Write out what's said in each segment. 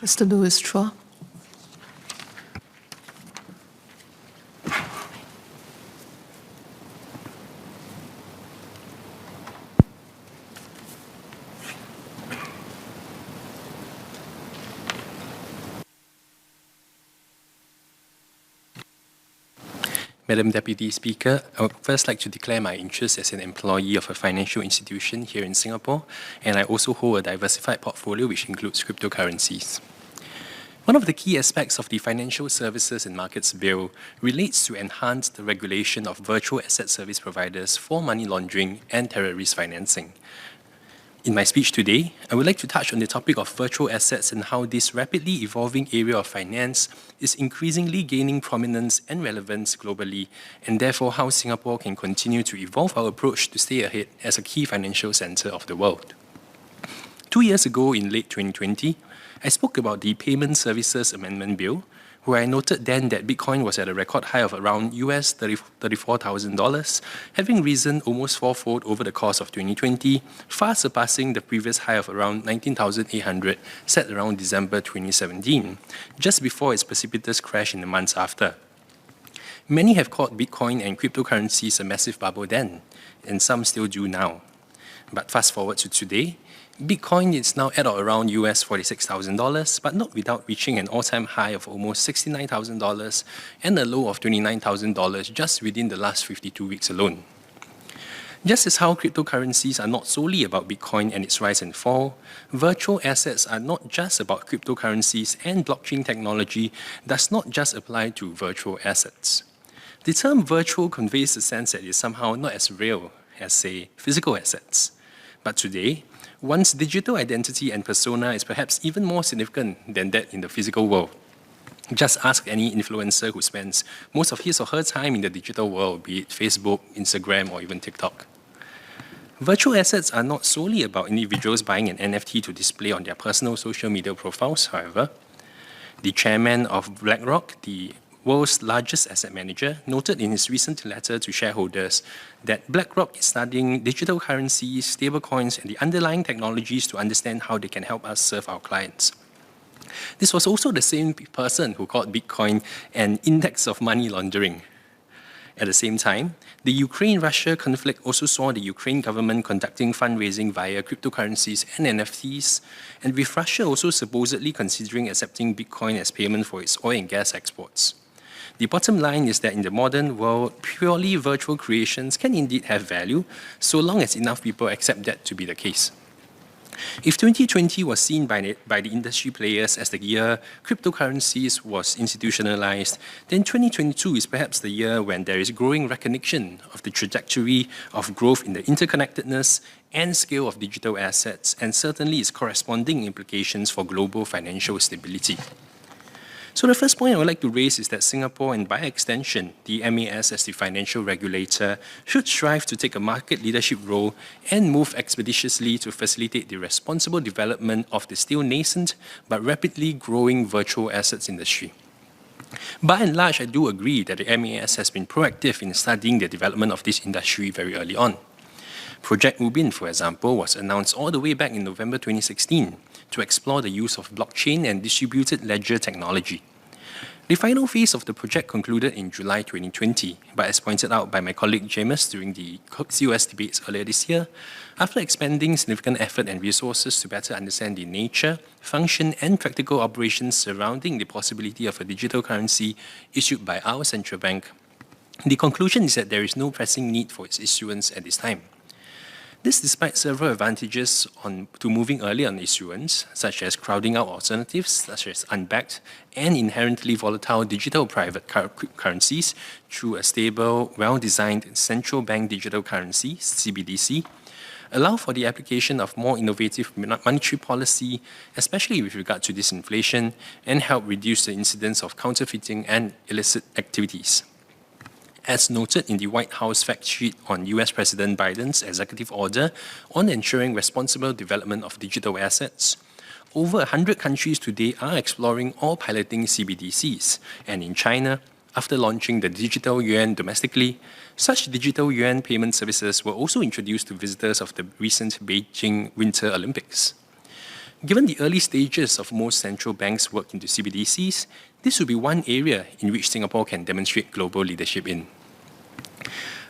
Mr. Louis Chua. Madam Deputy Speaker, I would first like to declare my interest as an employee of a financial institution here in Singapore, and I also hold a diversified portfolio which includes cryptocurrencies. One of the key aspects of the Financial Services and Markets Bill relates to enhance the regulation of virtual asset service providers for money laundering and terrorist financing. In my speech today, I would like to touch on the topic of virtual assets and how this rapidly evolving area of finance is increasingly gaining prominence and relevance globally, and therefore how Singapore can continue to evolve our approach to stay ahead as a key financial center of the world. 2 years ago, in late 2020, I spoke about the Payment Services Amendment Bill, where I noted then that Bitcoin was at a record high of around $34,000, having risen almost fourfold over the course of 2020, far surpassing the previous high of around 19,800 set around December 2017, just before its precipitous crash in the months after. Many have called Bitcoin and cryptocurrencies a massive bubble then, and some still do now. But fast forward to today, Bitcoin is now at or around $46,000, but not without reaching an all-time high of almost $69,000 and a low of $29,000 just within the last 52 weeks alone. Just as how cryptocurrencies are not solely about Bitcoin and its rise and fall, virtual assets are not just about cryptocurrencies, and blockchain technology does not just apply to virtual assets. The term virtual conveys the sense that it is somehow not as real as, say, physical assets. But today, one's digital identity and persona is perhaps even more significant than that in the physical world. Just ask any influencer who spends most of his or her time in the digital world, be it Facebook, Instagram, or even TikTok. Virtual assets are not solely about individuals buying an NFT to display on their personal social media profiles, however. The chairman of BlackRock, the world's largest asset manager, noted in his recent letter to shareholders that BlackRock is studying digital currencies, stablecoins, and the underlying technologies to understand how they can help us serve our clients. This was also the same person who called Bitcoin an index of money laundering. At the same time, the Ukraine-Russia conflict also saw the Ukraine government conducting fundraising via cryptocurrencies and NFTs, and with Russia also supposedly considering accepting Bitcoin as payment for its oil and gas exports. The bottom line is that in the modern world, purely virtual creations can indeed have value, so long as enough people accept that to be the case. If 2020 was seen by the industry players as the year cryptocurrencies was institutionalized, then 2022 is perhaps the year when there is growing recognition of the trajectory of growth in the interconnectedness and scale of digital assets, and certainly its corresponding implications for global financial stability. So the first point I would like to raise is that Singapore, and by extension, the MAS as the financial regulator, should strive to take a market leadership role and move expeditiously to facilitate the responsible development of the still nascent but rapidly growing virtual assets industry. By and large, I do agree that the MAS has been proactive in studying the development of this industry very early on. Project Ubin, for example, was announced all the way back in November 2016 to explore the use of blockchain and distributed ledger technology. The final phase of the project concluded in July 2020, but as pointed out by my colleague James during the COS debates earlier this year, after expending significant effort and resources to better understand the nature, function, and practical operations surrounding the possibility of a digital currency issued by our central bank, the conclusion is that there is no pressing need for its issuance at this time. This despite several advantages to moving early on issuance, such as crowding out alternatives, such as unbacked and inherently volatile digital private currencies through a stable, well-designed central bank digital currency, CBDC, allow for the application of more innovative monetary policy, especially with regard to disinflation, and help reduce the incidence of counterfeiting and illicit activities. As noted in the White House fact sheet on US President Biden's executive order on ensuring responsible development of digital assets, over 100 countries today are exploring or piloting CBDCs, and in China, after launching the digital yuan domestically, such digital yuan payment services were also introduced to visitors of the recent Beijing Winter Olympics. Given the early stages of most central banks' work into CBDCs, this would be one area in which Singapore can demonstrate global leadership in.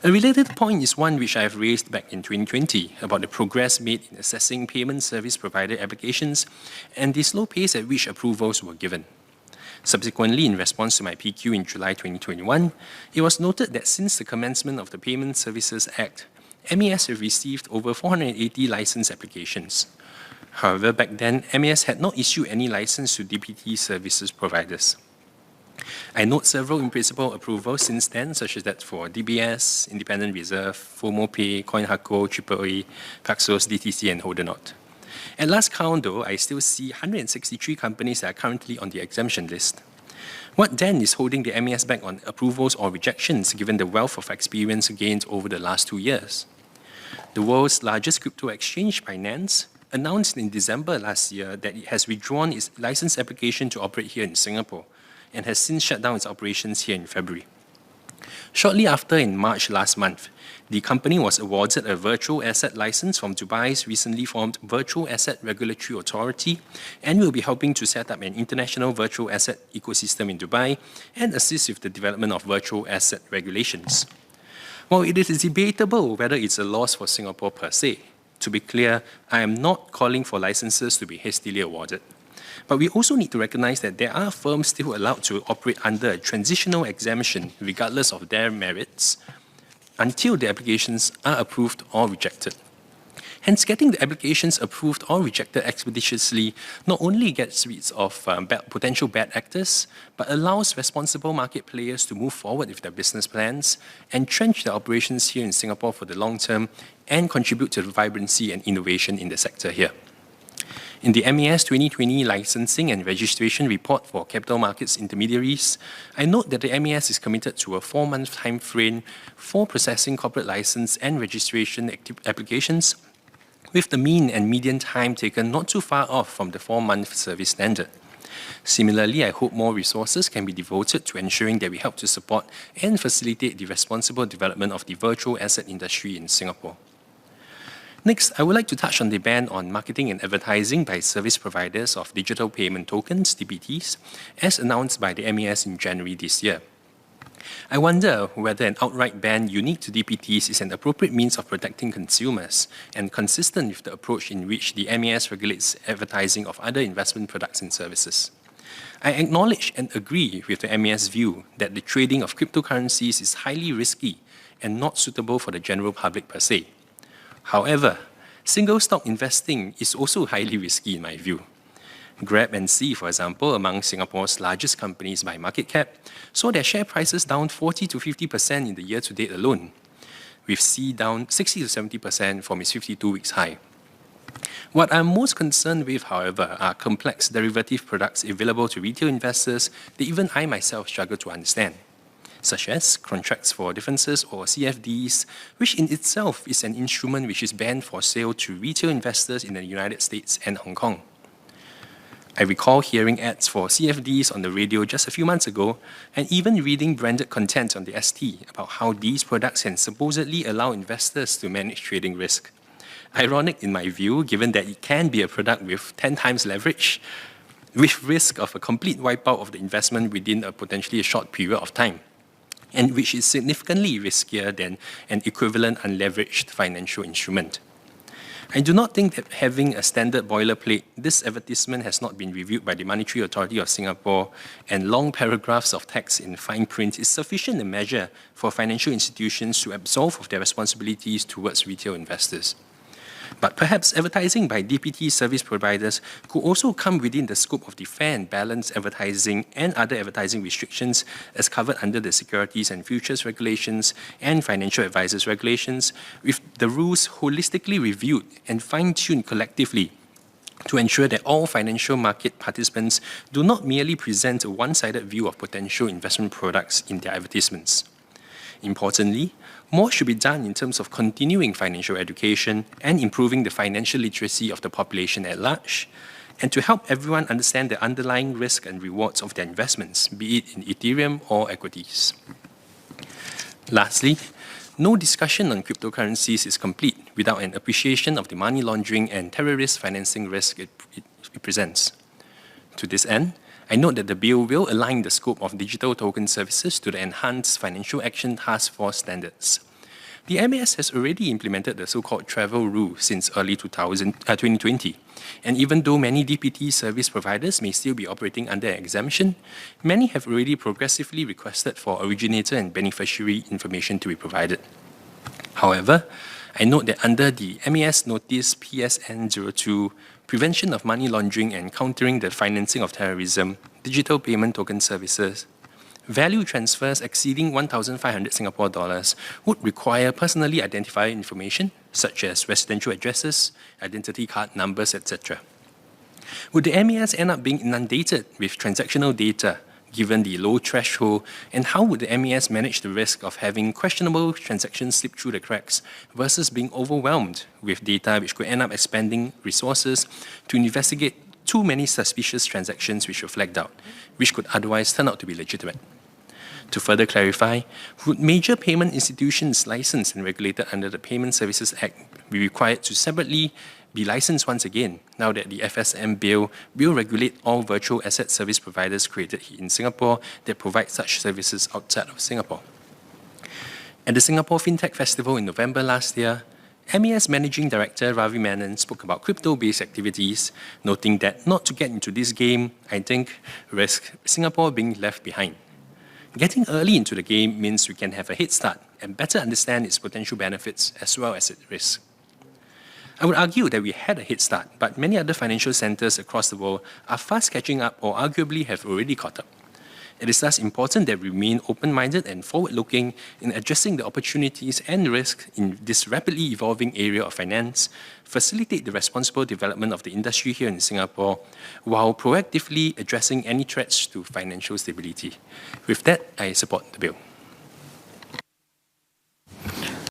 A related point is one which I have raised back in 2020 about the progress made in assessing payment service provider applications and the slow pace at which approvals were given. Subsequently, in response to my PQ in July 2021, it was noted that since the commencement of the Payment Services Act, MAS have received over 480 license applications. However, back then, MAS had not issued any license to DPT services providers. I note several in-principle approvals since then, such as that for DBS, Independent Reserve, FOMOPay, CoinHako, AAA, Paxos, DTC, and Hodernot. At last count, though, I still see 163 companies that are currently on the exemption list. What then is holding the MAS back on approvals or rejections, given the wealth of experience gained over the last 2 years? The world's largest crypto exchange, Binance, announced in December last year that it has withdrawn its license application to operate here in Singapore, and has since shut down its operations here in February. Shortly after, in March last month, the company was awarded a virtual asset license from Dubai's recently formed Virtual Asset Regulatory Authority and will be helping to set up an international virtual asset ecosystem in Dubai and assist with the development of virtual asset regulations. While it is debatable whether it's a loss for Singapore per se, to be clear, I am not calling for licenses to be hastily awarded. But we also need to recognize that there are firms still allowed to operate under a transitional exemption regardless of their merits until the applications are approved or rejected. Hence, getting the applications approved or rejected expeditiously not only gets rid of potential bad actors, but allows responsible market players to move forward with their business plans, entrench their operations here in Singapore for the long term, and contribute to the vibrancy and innovation in the sector here. In the MAS 2020 Licensing and Registration Report for Capital Markets Intermediaries, I note that the MAS is committed to a 4-month time frame for processing corporate license and registration applications, with the mean and median time taken not too far off from the 4-month service standard. Similarly, I hope more resources can be devoted to ensuring that we help to support and facilitate the responsible development of the virtual asset industry in Singapore. Next, I would like to touch on the ban on marketing and advertising by service providers of digital payment tokens, DPTs, as announced by the MAS in January this year. I wonder whether an outright ban unique to DPTs is an appropriate means of protecting consumers and consistent with the approach in which the MAS regulates advertising of other investment products and services. I acknowledge and agree with the MAS view that the trading of cryptocurrencies is highly risky and not suitable for the general public per se. However, single stock investing is also highly risky in my view. Grab and Sea, for example, among Singapore's largest companies by market cap, saw their share prices down 40 to 50% in the year to date alone, with Sea down 60 to 70% from its 52 weeks high. What I'm most concerned with, however, are complex derivative products available to retail investors that even I myself struggle to understand, such as contracts for differences or CFDs, which in itself is an instrument which is banned for sale to retail investors in the United States and Hong Kong. I recall hearing ads for CFDs on the radio just a few months ago, and even reading branded content on the ST about how these products can supposedly allow investors to manage trading risk. Ironic in my view, given that it can be a product with 10 times leverage, with risk of a complete wipeout of the investment within a potentially short period of time, and which is significantly riskier than an equivalent unleveraged financial instrument. I do not think that having a standard boilerplate, this advertisement has not been reviewed by the Monetary Authority of Singapore, and long paragraphs of text in fine print is sufficient a measure for financial institutions to absolve of their responsibilities towards retail investors. But perhaps advertising by DPT service providers could also come within the scope of the fair and balanced advertising and other advertising restrictions as covered under the Securities and Futures Regulations and Financial Advisors Regulations, with the rules holistically reviewed and fine-tuned collectively to ensure that all financial market participants do not merely present a one-sided view of potential investment products in their advertisements. Importantly, more should be done in terms of continuing financial education and improving the financial literacy of the population at large, and to help everyone understand the underlying risk and rewards of their investments, be it in Ethereum or equities. Lastly, no discussion on cryptocurrencies is complete without an appreciation of the money laundering and terrorist financing risk it it presents. To this end, I note that the bill will align the scope of digital token services to the enhanced Financial Action Task Force standards. The MAS has already implemented the so-called travel rule since early 2020. And even though many DPT service providers may still be operating under an exemption, many have already progressively requested for originator and beneficiary information to be provided. However, I note that under the MAS Notice PSN02, Prevention of Money Laundering and Countering the Financing of Terrorism, Digital Payment Token Services, value transfers exceeding 1,500 Singapore dollars would require personally identified information such as residential addresses, identity card numbers, etc. Would the MAS end up being inundated with transactional data given the low threshold, and how would the MAS manage the risk of having questionable transactions slip through the cracks versus being overwhelmed with data which could end up expending resources to investigate too many suspicious transactions which were flagged out, which could otherwise turn out to be legitimate? To further clarify, would major payment institutions licensed and regulated under the Payment Services Act be required to separately be licensed once again, now that the FSM bill will regulate all virtual asset service providers created in Singapore that provide such services outside of Singapore? At the Singapore FinTech Festival in November last year, MAS Managing Director Ravi Menon spoke about crypto-based activities, noting that not to get into this game, I think, risk Singapore being left behind. Getting early into the game means we can have a head start and better understand its potential benefits as well as its risks. I would argue that we had a head start, but many other financial centres across the world are fast catching up or arguably have already caught up. It is thus important that we remain open-minded and forward-looking in addressing the opportunities and risks in this rapidly evolving area of finance, facilitate the responsible development of the industry here in Singapore, while proactively addressing any threats to financial stability. With that, I support the bill.